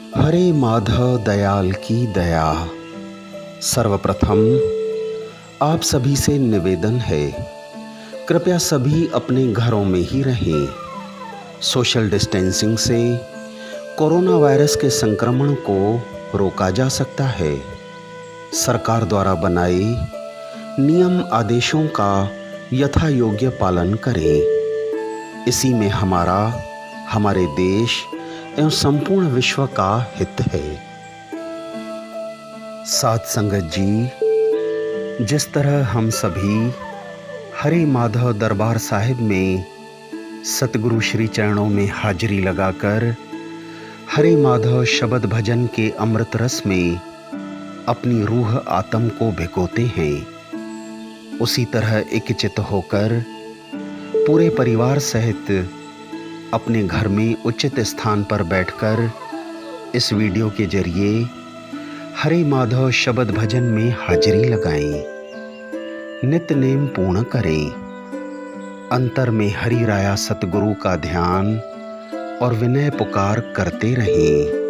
हरे माधव दयाल की दया। सर्वप्रथम आप सभी से निवेदन है, कृपया सभी अपने घरों में ही रहें। सोशल डिस्टेंसिंग से कोरोना वायरस के संक्रमण को रोका जा सकता है। सरकार द्वारा बनाए नियम आदेशों का यथा योग्य पालन करें। इसी में हमारा, हमारे देश एवं संपूर्ण विश्व का हित है। साथ संगत जी, जिस तरह हम सभी हरे माधव दरबार साहिब में सतगुरु श्री चरणों में हाजिरी लगाकर हरे माधव शब्द भजन के अमृत रस में अपनी रूह आत्म को भिगोते हैं, उसी तरह एकचित्त होकर पूरे परिवार सहित अपने घर में उचित स्थान पर बैठकर इस वीडियो के जरिए हरे माधव शब्द भजन में हाजिरी लगाएं, नित्य नेम पूर्ण करें। अंतर में हरि राया सतगुरु का ध्यान और विनय पुकार करते रहें।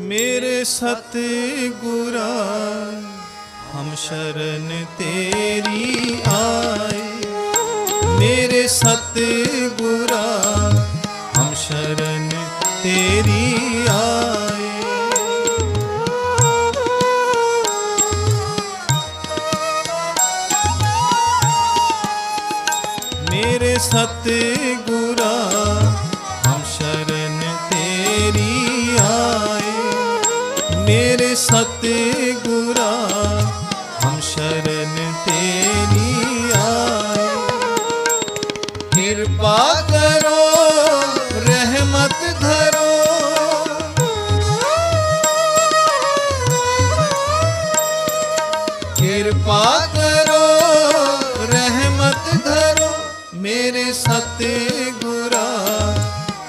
मेरे सतगुरा हम शरण तेरी आए, मेरे सतगुरा हम शरण तेरी आए। मेरे सतगुरा हम शरण तेरी आए, मेरे सतगुरा हम शरण तेरी आए। कृपा करो रहमत धरो, कृपा करो रहमत धरो। मेरे सतगुरा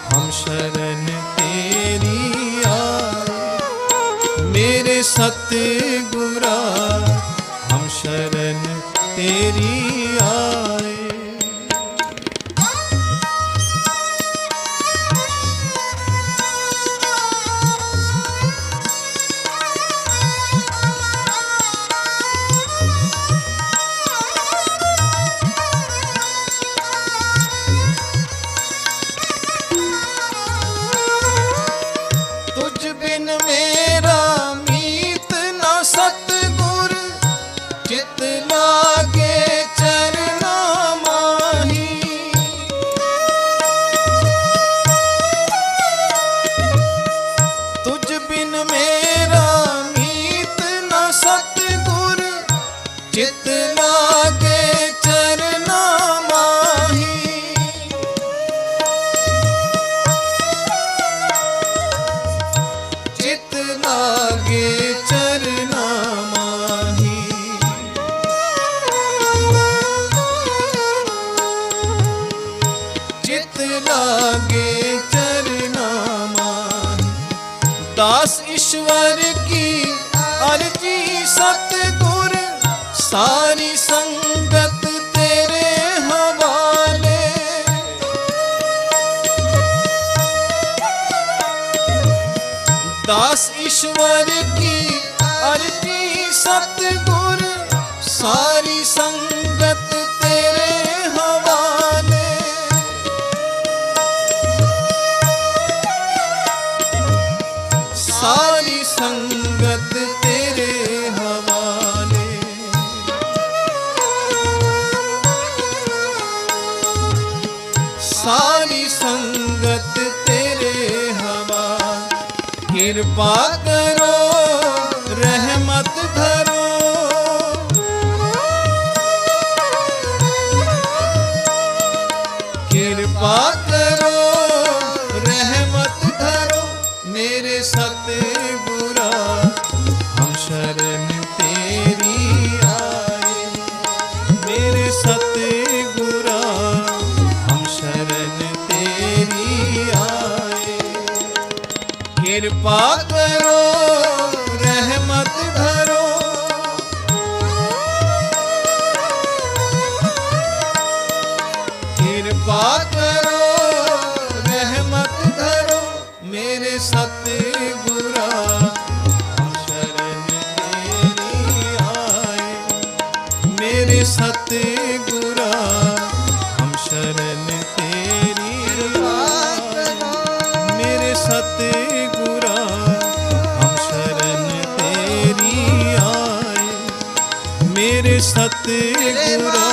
हम शरण तेरी आए, मेरे सतगुरा हम शरण तेरी आए। तुझ बिन मेरा मीत न सतगुर, चित लागे चरना माही। तुझ बिन मेरा मीत न सतगुर, चित लागे चरना माही। चित लागे चरना माही। चित लागे चरना माही। दास ईश्वर की अर्जी सतगुर, सारी संगत तेरे हवाले। दास ईश्वर की अर्जी सतगुर, सारी संगत तेरे हवाले। सारी संगत तेरे हवाले। सारी संगत तेरे हवाले। कृपा करो रहमत धरो, सतगुरा हम शरण तेरी मेरे सतगुरा हम शरण तेरी आए मेरे सतगुरा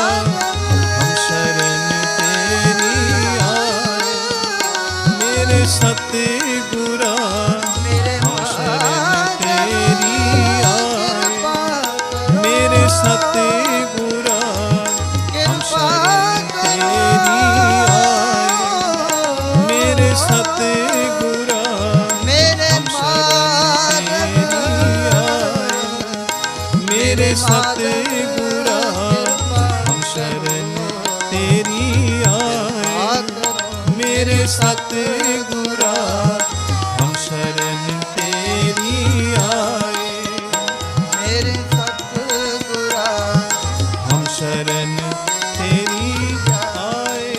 हम शरण तेरी आए मेरे सतगुरा हम शरण तेरी आए मेरे सतगुरा हम शरण तेरी आए मेरे सतगुरा हम शरण तेरी आए मेरे सतगुरा हम शरण तेरी आए मेरे सतगुरा हम शरण तेरी आए मेरे सतगुरा हम शरण तेरी आए।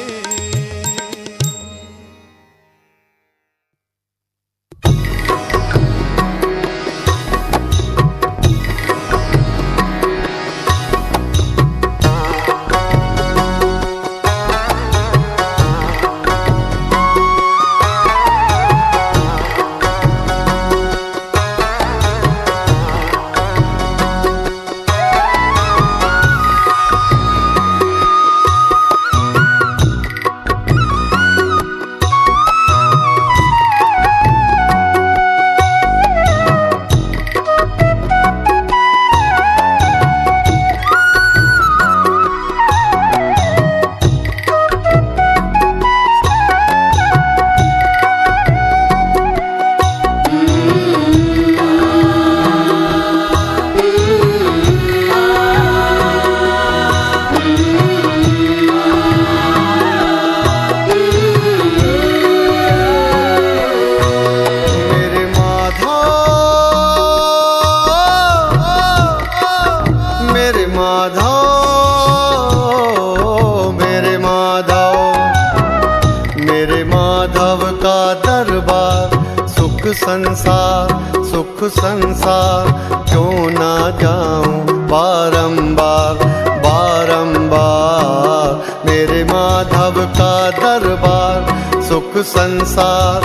संसार सुख संसार क्यों ना जाऊं बारंबार बारंबार मेरे माधव का दरबार सुख संसार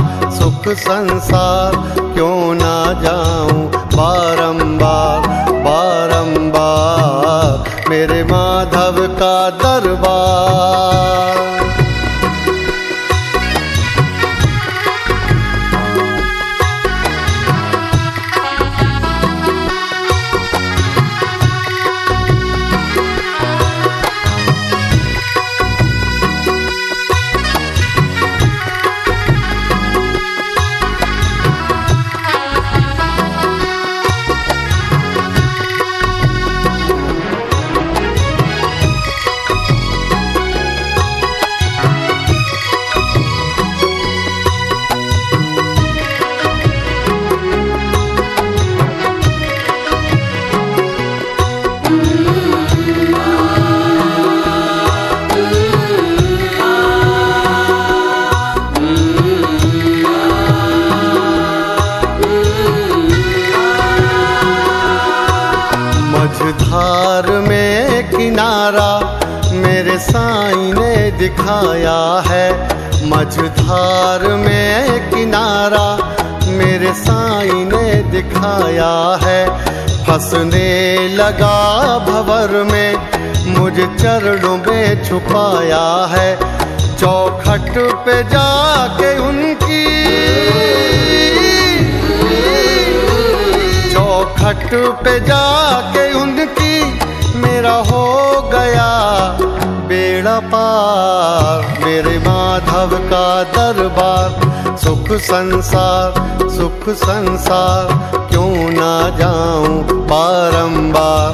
क्यों ना जाऊं बारंबार बारंबार मेरे माधव का दरबार। मझधार में किनारा मेरे साईं ने दिखाया है मझधार में किनारा मेरे साईं ने दिखाया है फंसने लगा भंवर में मुझे चरणों में छुपाया है चौखट पे जाके उनकी चौखट पे जाके उनकी मेरा हो गया बेड़ा पार मेरे माधव का दरबार सुख संसार क्यों ना जाऊं बारंबार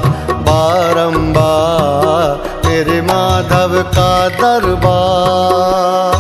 बारंबार मेरे माधव का दरबार।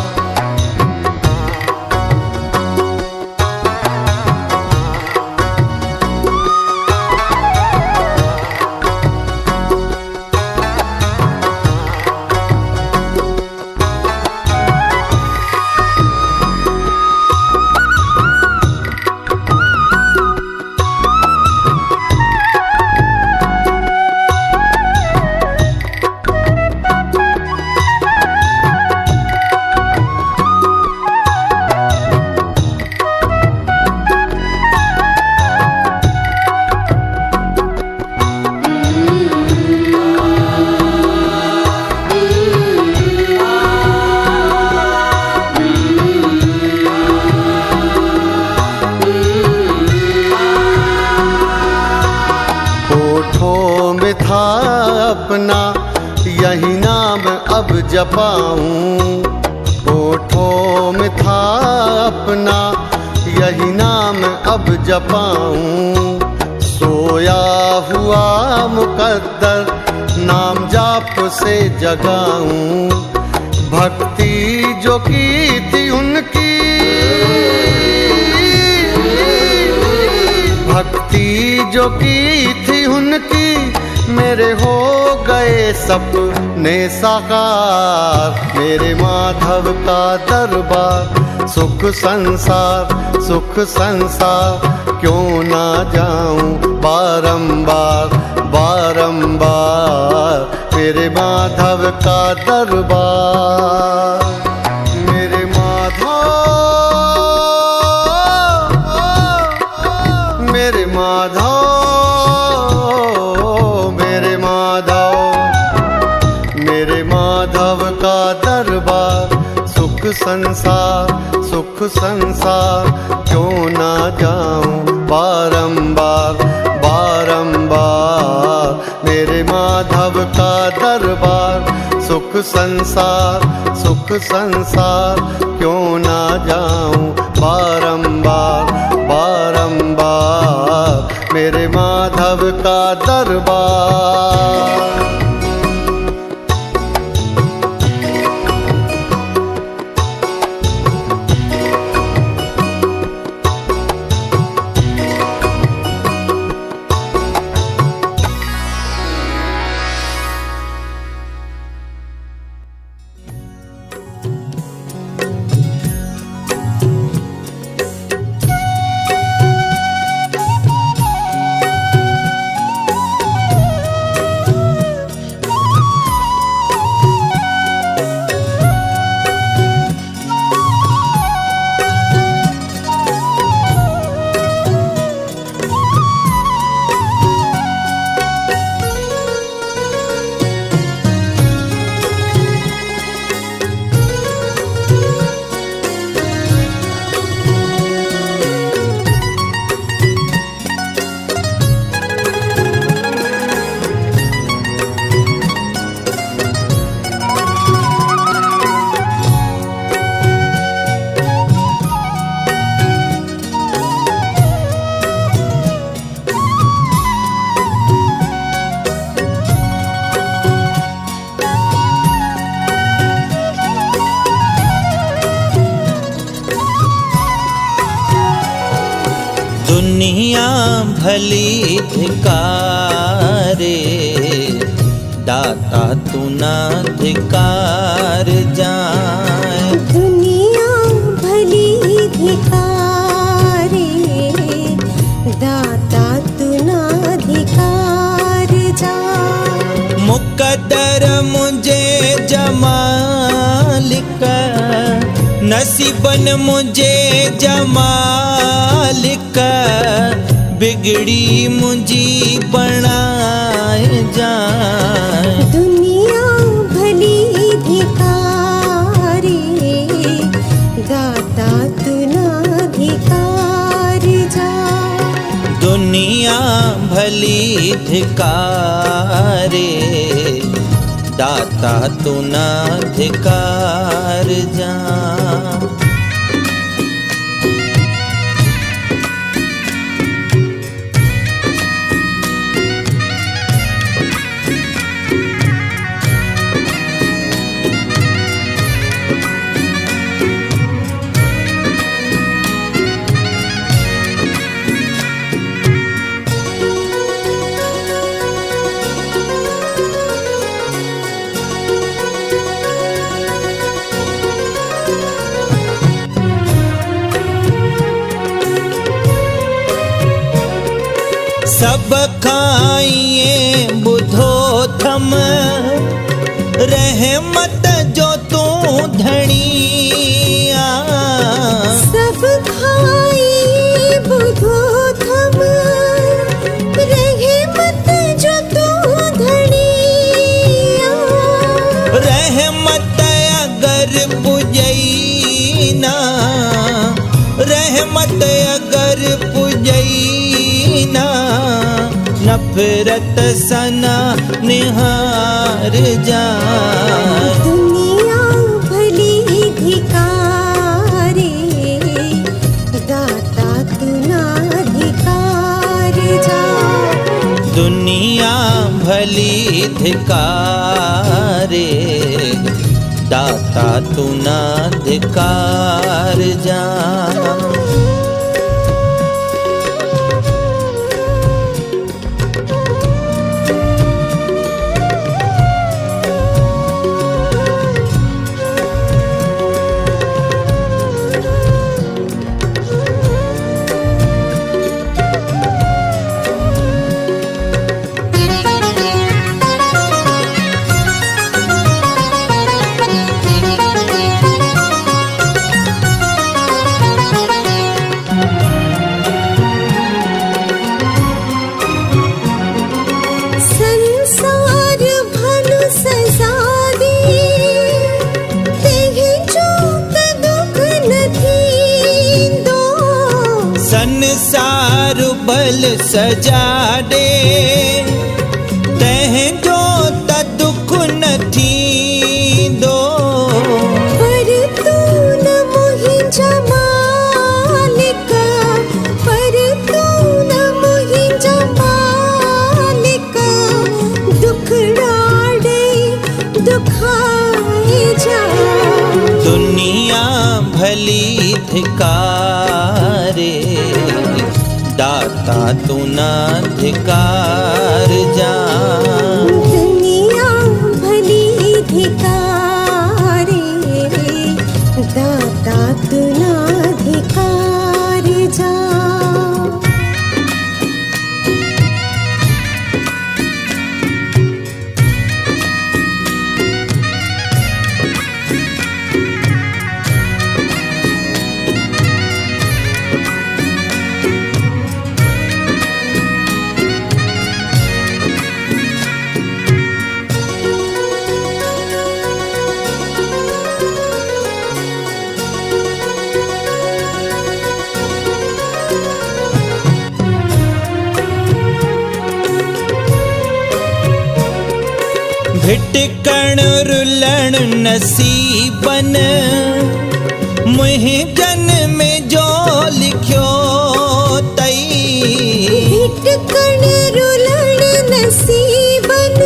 अपना, यही नाम अब जपाऊं। होठों में था अपना, यही नाम अब जपाऊं। सोया हुआ मुकद्दर नाम जाप से जगाऊं। भक्ति जो की थी उनकी, भक्ति जो की थी उनकी, मेरे हो गए सपने साकार। मेरे माधव का दरबार सुख संसार, सुख संसार, क्यों ना जाऊं बारंबार बारंबार। मेरे माधव का दरबार, मेरे माधव, मेरे माधव, मेरे माधव, मेरे माधव का दरबार सुख संसार, सुख संसार, क्यों ना जाऊं बारंबार बारंबार। मेरे माधव का दरबार सुख संसार, सुख संसार, क्यों ना जाऊं बारंबार बारंबार। मेरे माधव का दरबार। दुनिया भली धिकारे, दाता तू ना धिकार जाए। दुनिया भली धिकारे, दाता तू ना धिकार जाए। मुकद्दर मुझे जमालिक, नसीबन मुझे जमालिक, बिगड़ी मुझी बनाए जाए। दुनिया भली धिकारे, दाता तू ना धिकार जाए। दुनिया भली धिकारे, दाता तू ना धिकार जा। सब खाइए बुधो थम, रहमत जो तू धनिया। सब खाइए बुधो थम, रहमत जो तू धनिया। रहमत अगर पुजई ना, रहमत अगर पुजई ना, न फिरत सना निहार जाए। दुनिया भली धिकारे, दाता तू ना धिकार जा। दुनिया भली धिकारे, दाता तू ना धिकार जा। संसार भनु सजादी, तेहि चूक दुख नहीं दो। संसार बल सजा दे, तह जो त दुख न थी दो। पर तू न मोहि जमालिक, पर तू न मोहि जमालिक। दुखड़ाड़े दुखाए जा। दुनिया भली धिकारे, दाता तू ना धिकार जा। दुनिया भली धिकारे, दाता तू ना धिकार जा। भिटकण रुलण नसीबन, मुहि जन में जो लिखियो तई। भिटकण रुलण नसीबन,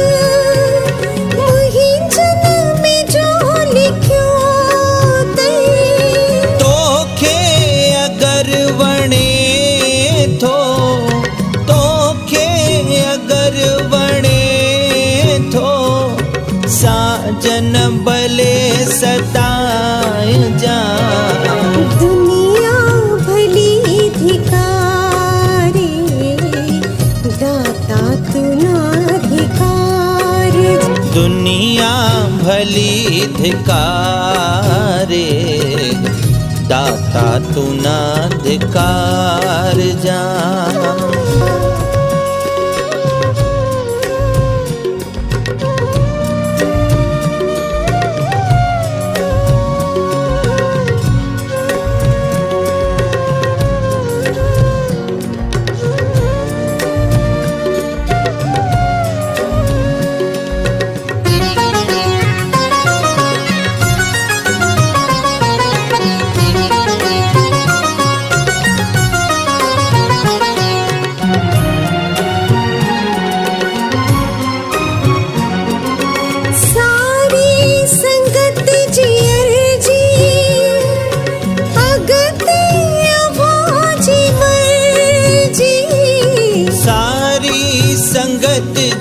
मुहि जन में जो लिखियो तई। तोखे अगर वणे थो, तोखे अगर वणे थो, साजन भले सताए जा। दुनिया भली धिकारे, दाता तू ना धिकार जा। दुनिया भली धिकारे, दाता तू ना धिकार जा।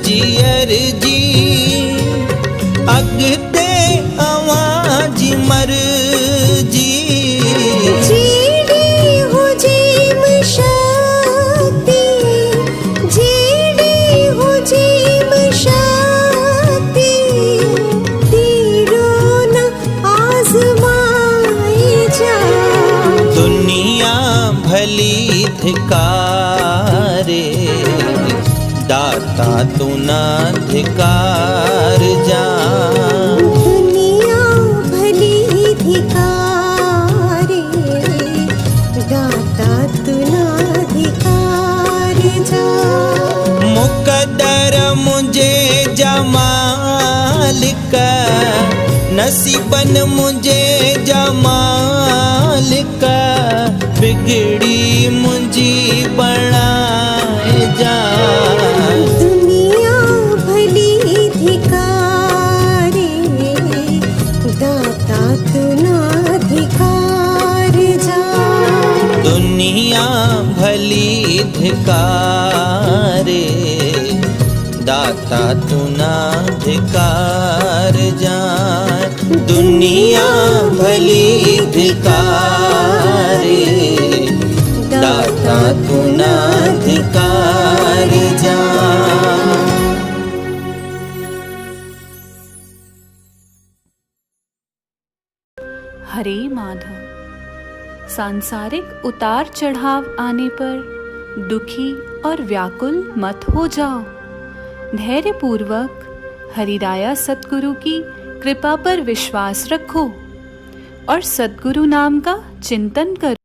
जियर जी अगते आवाज मर जी जीड़ी हो जीम शक्ति जीड़ी हो जीम शक्ति तीरो न आजमाए जा दुनिया भली धिकारे दाता तू ना धिकार जा दुनिया भली धिकारे दाता तू ना धिकार जा मुख कदर मुझे जमाल का, नसीबन मुझे जमाल का, बिगड़ी मुझी बनाए जा। दुनिया भली धिकारे, दाता तू ना धिकार जा। दुनिया भली धिकारे, दाता तू ना धिकार जाए। दुनिया भली धिकारे, दाता तू ना धिकार जाए। हरे माधव। सांसारिक उतार चढ़ाव आने पर दुखी और व्याकुल मत हो जाओ। धैर्य पूर्वक हरिराया सतगुरु की कृपा पर विश्वास रखो और सतगुरु नाम का चिंतन करो।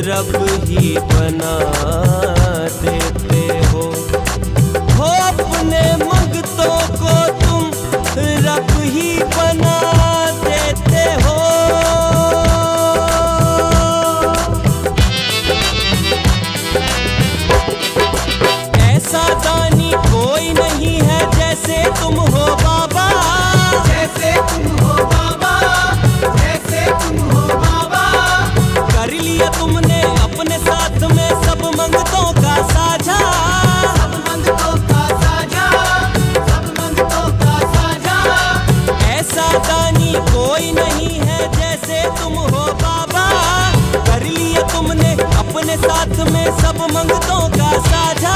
रब ही बना देते हो अपने मंगतों को तुम रब ही बना देते हो। ऐसा दानी कोई नहीं है जैसे तुम हो बाबा, जैसे तुम हो बाबा, जैसे तुम हो बाबा। कर लिया तुमने अपने साथ में सब मंगतों का साझा, सब मंगतों का साझा, सब मंगतों का साझा। ऐसा दानी कोई नहीं है जैसे तुम हो बाबा। कर लिया तुमने अपने साथ में सब मंगतों का साझा।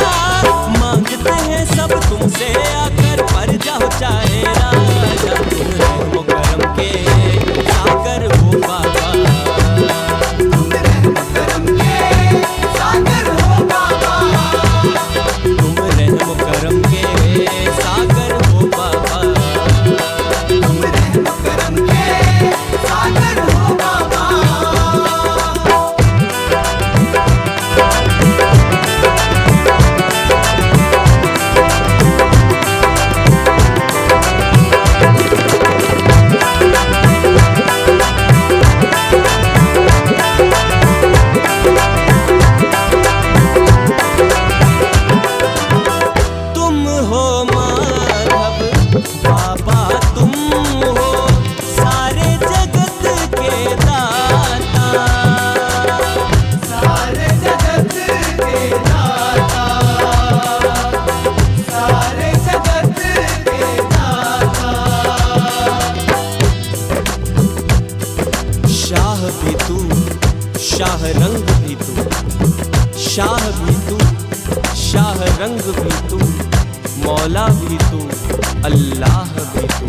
मांगते हैं सब तुमसे आकर पर जाओ चाहे राजा। तुम रहमो करम के सागर हो बाबा, तुम रहमो करम के सागर हो बाबा, तुम रहमो करम के सागर हो बाबा, तुम रहमो करम के सागर हो बाबा। शाह भी तू, शाह रंग भी तू, मौला भी तू, अल्लाह भी तू,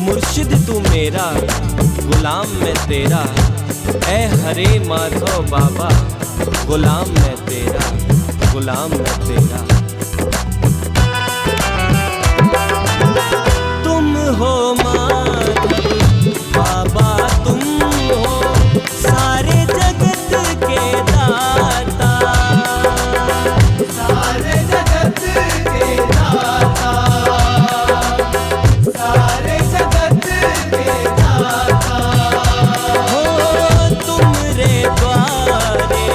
मुर्शिद तू मेरा, गुलाम मैं तेरा, ऐ हरे माधव बाबा, गुलाम मैं तेरा, गुलाम मैं तेरा। तुम हो माधव बाबा, तुम हो सारे जगत के दाता, सारे जगत के दाता, सारे जगत के दाता। हो तुम रे द्वारे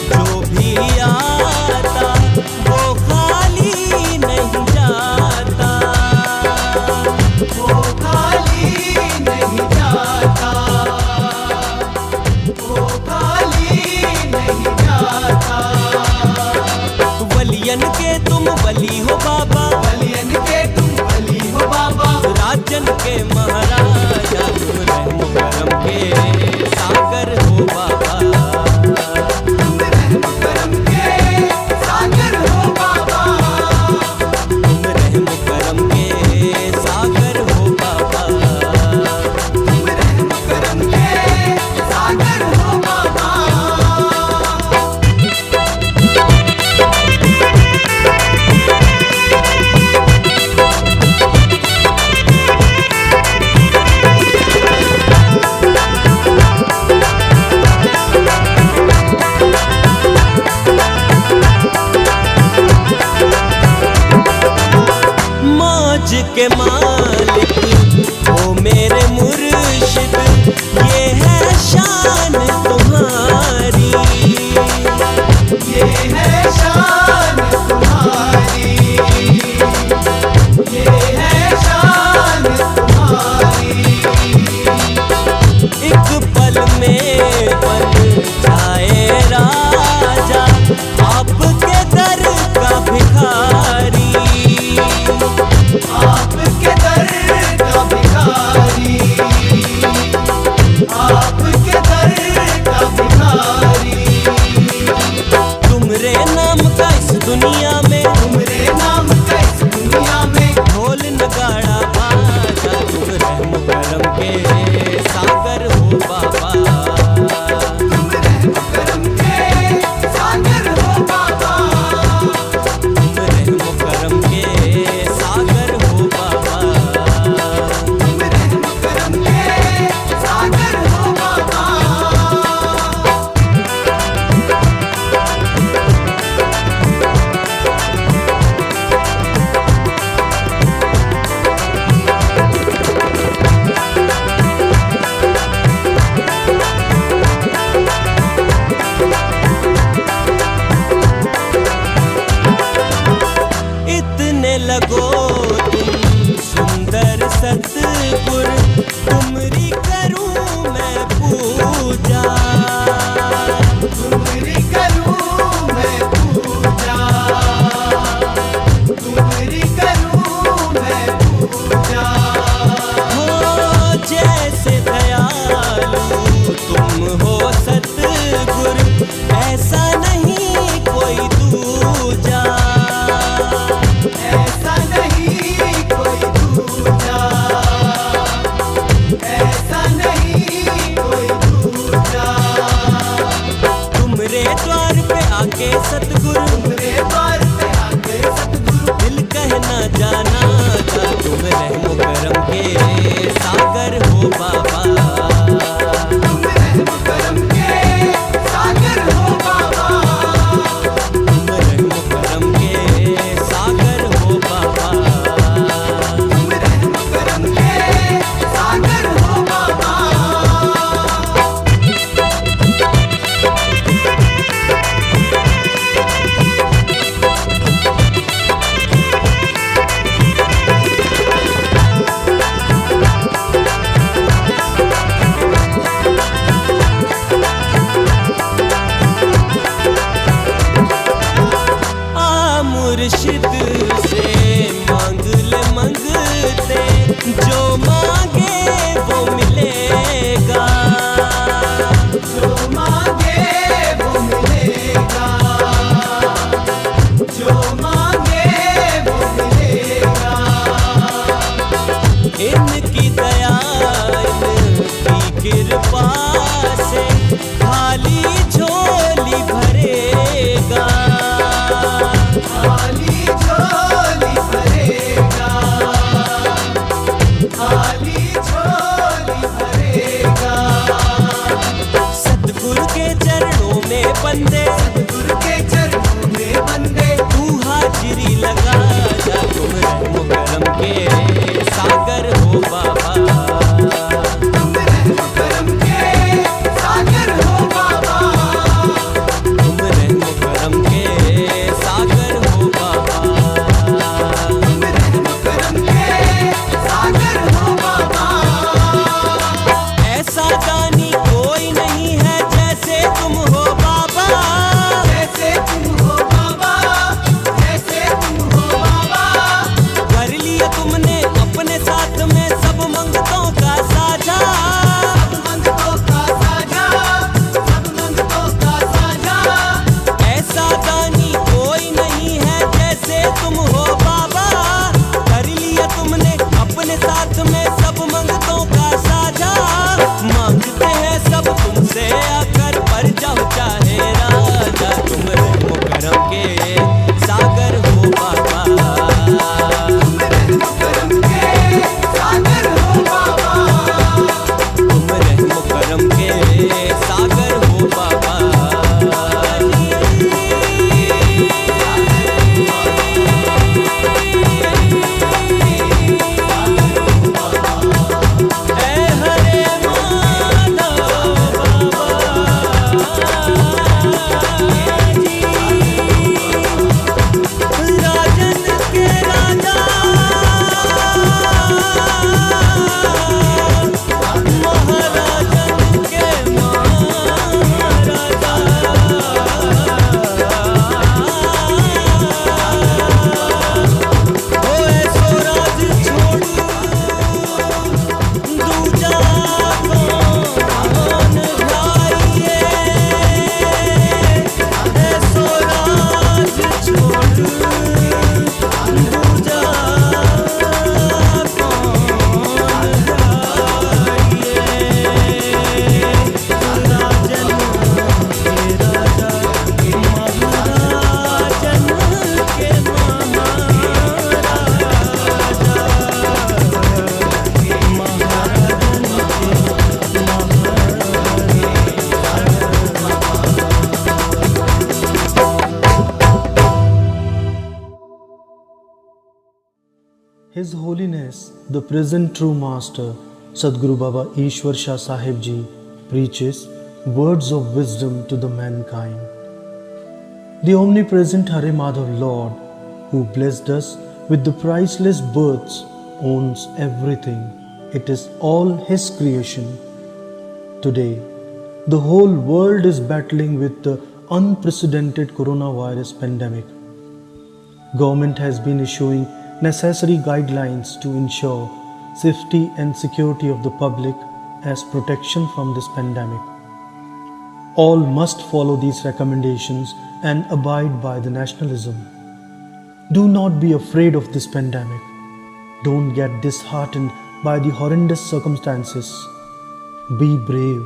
जो भी आता वो खाली नहीं जाता, वो खाली नहीं जाता, वो खाली नहीं जाता। वलियन के तुम वली हो बाबा, वलियन के तुम वली हो बाबा, राजन के महाराजा, तुम रहम करम के सागर हो बाबा, तुम रहम करम के सागर हो बाबा, तुम रहम करम के सागर हो बाबा, तुम रहम करम के सागर हो बाबा। मौज के मालिक हो मेरे मुर्शिद, ये है शान तुम्हारी, ये है शान तुम्हारी, ये है शान तुम्हारी। एक पल में बन जाए राजा, आपके दर का भिखारी, आपके दर का भिखारी, आपके दर का भिखारी। तुमरे नाम का इस दुनिया में, तुमरे नाम का इस दुनिया में ढोल नगाड़ा बाजा, तुम रहम करम के सागर हो बाबा, तुम रहम करम के सागर हो बाबा, तुम रहम करम के सागर हो बाबा, तुम रहम करम के सागर हो बाबा। इतने लगो तुम सुंदर सतगुर, तुमरी करूं मैं पूजा, तुमरी करूं मैं पूजा, तुमरी करूं मैं पूजा। हो जैसे दयालु तुम हो सतगुर, ऐसा नहीं कोई दूजा, ऐसा नहीं कोई दूजा, ऐसा नहीं कोई दूजा। तुमरे द्वार पे आके सतगुरु, तुमरे द्वार पे आके सतगुरु, दिल कहना जाना था, तुम रहम करम के सागर हो बाबा, तुम रहम करम के सागर हो बाबा, तुम रहम करम के सागर हो बाबा, तुम रहम करम के सागर हो बाबा। मुर्शिद से मांग ले मंगते, जो मांगे वो मिलेगा, जो मांगे वो मिलेगा, His Holiness, the present true Master, Sadguru Baba Ishwar Shah Sahib Ji, preaches words of wisdom to the mankind. The omnipresent Hare Madhav Lord, who blessed us with the priceless births, owns everything. It is all His creation. Today, the whole world is battling with the unprecedented coronavirus pandemic. Government has been issuing necessary guidelines to ensure safety and security of the public as protection from this pandemic. All must follow these recommendations and abide by the nationalism. Do not be afraid of this pandemic. Don't get disheartened by the horrendous circumstances. Be brave,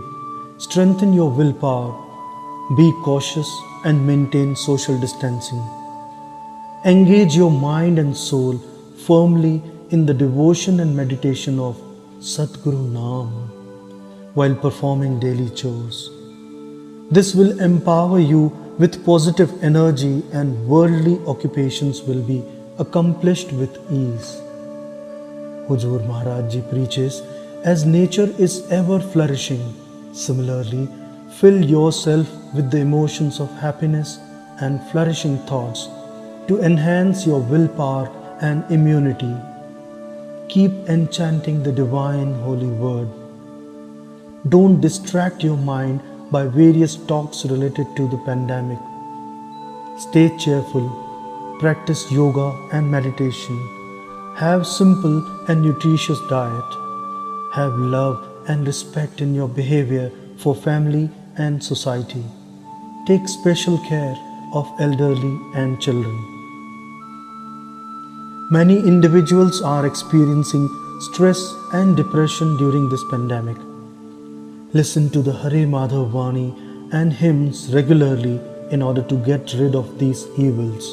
strengthen your willpower, be cautious and maintain social distancing. Engage your mind and soul firmly in the devotion and meditation of Sadguru Naam while performing daily chores. This will empower you with positive energy and worldly occupations will be accomplished with ease. Huzur Maharaj Ji preaches, as nature is ever flourishing, similarly, fill yourself with the emotions of happiness and flourishing thoughts to enhance your willpower and immunity. Keep enchanting the divine holy word. Don't distract your mind by various talks related to the pandemic. Stay cheerful, practice yoga and meditation, have simple and nutritious diet, have love and respect in your behavior for family and society. Take special care of elderly and children. Many individuals are experiencing stress and depression during this pandemic. Listen to the Hare Madhav Vani and hymns regularly in order to get rid of these evils.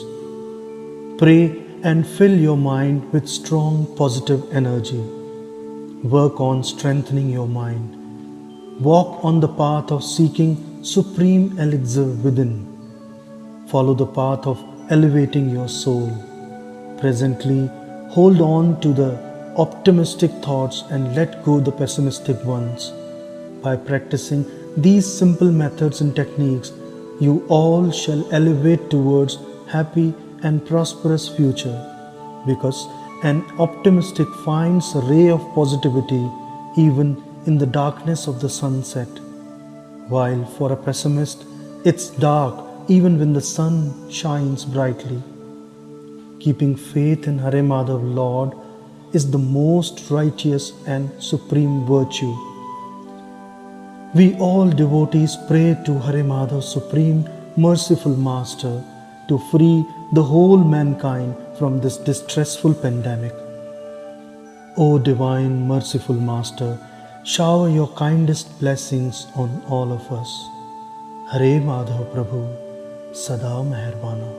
Pray and fill your mind with strong positive energy. Work on strengthening your mind. Walk on the path of seeking supreme elixir within. Follow the path of elevating your soul. Presently, hold on to the optimistic thoughts and let go the pessimistic ones. By practicing these simple methods and techniques, you all shall elevate towards happy and prosperous future, because an optimistic finds a ray of positivity even in the darkness of the sunset, while for a pessimist it's dark even when the sun shines brightly. Keeping faith in Hare Madhav Lord is the most righteous and supreme virtue. We all devotees pray to Hare Madhav Supreme Merciful Master to free the whole mankind from this distressful pandemic. O Divine Merciful Master, shower your kindest blessings on all of us. Hare Madhav Prabhu, Sada Meherbana.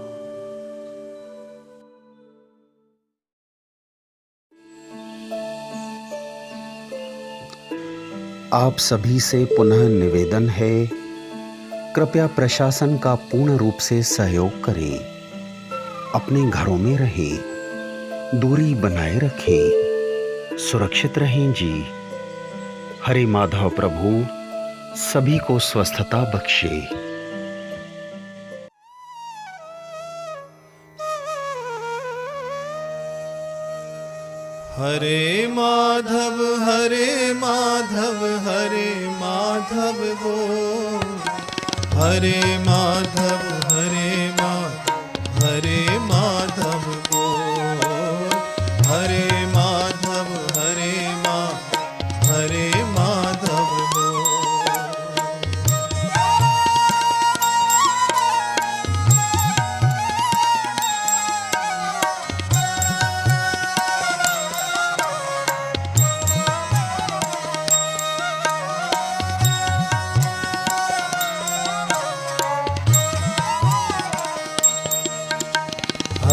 आप सभी से पुनः निवेदन है, कृपया प्रशासन का पूर्ण रूप से सहयोग करें। अपने घरों में रहें, दूरी बनाए रखें, सुरक्षित रहें जी। हरे माधव प्रभु सभी को स्वस्थता बख्शे। हरे माधव हरे माधव हरे माधव बोल। हरे माधव हरे माधव हरे माधव बोल। हरे माधव हरे माधव हरे माधव बोल।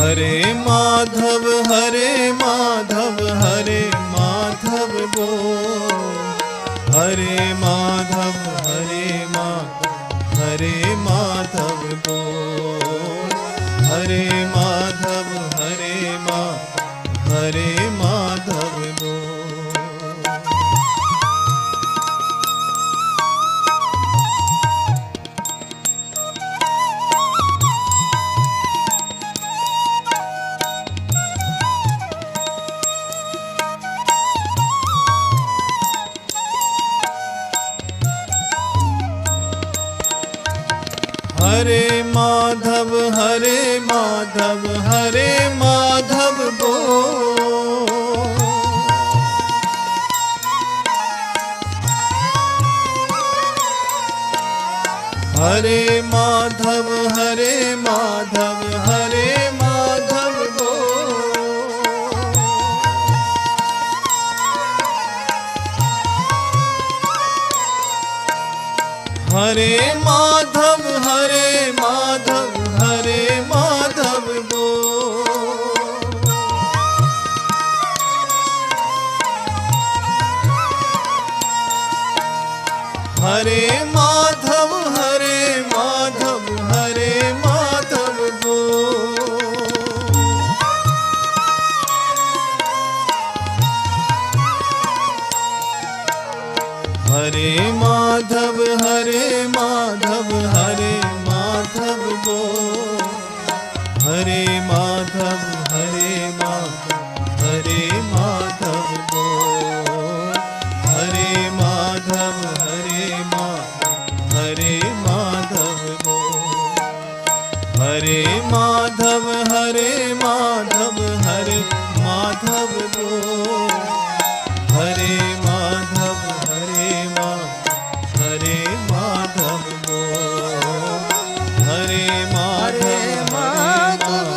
हरे माधव हरे माधव हरे माधव बोल। हरे माधव हरे माधव हरे माधव बोल। हरे माधव हरे माधव हरे माधव हरे माधव हरे माधव बोल। हरे माधव हरे माधव बोल। हरे माधव हरे माधव बोल। हरे माधव हरे माधव बोल। हरे माधव हरे माधव बोल। हरे माधव हरे माधव बोल। हरे माधव हरे माधव बोल। हरे माधव हरे माधव बोल। हरे माधव हरे माधव बोल। हरे माधव हरे माधव हरे माधव बोल। हरे माधव हरे माधव बोल। हरे माधव हरे माधव बोल।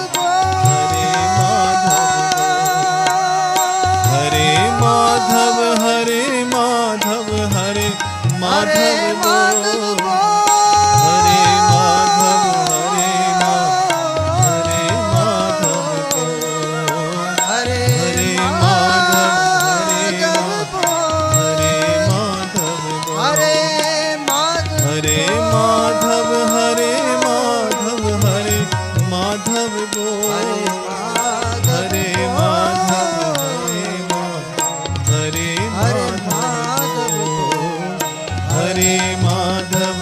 हरे माधव हरे माधव बोल। हरे माधव हरे माधव बोल। हरे माधव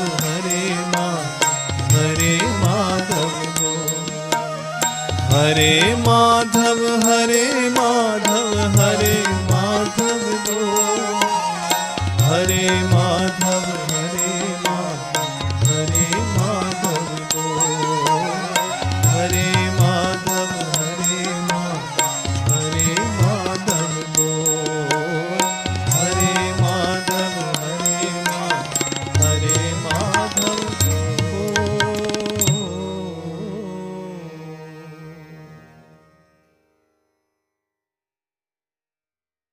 हरे माधव बोल। हरे माधव हरे माधव बोल। हरे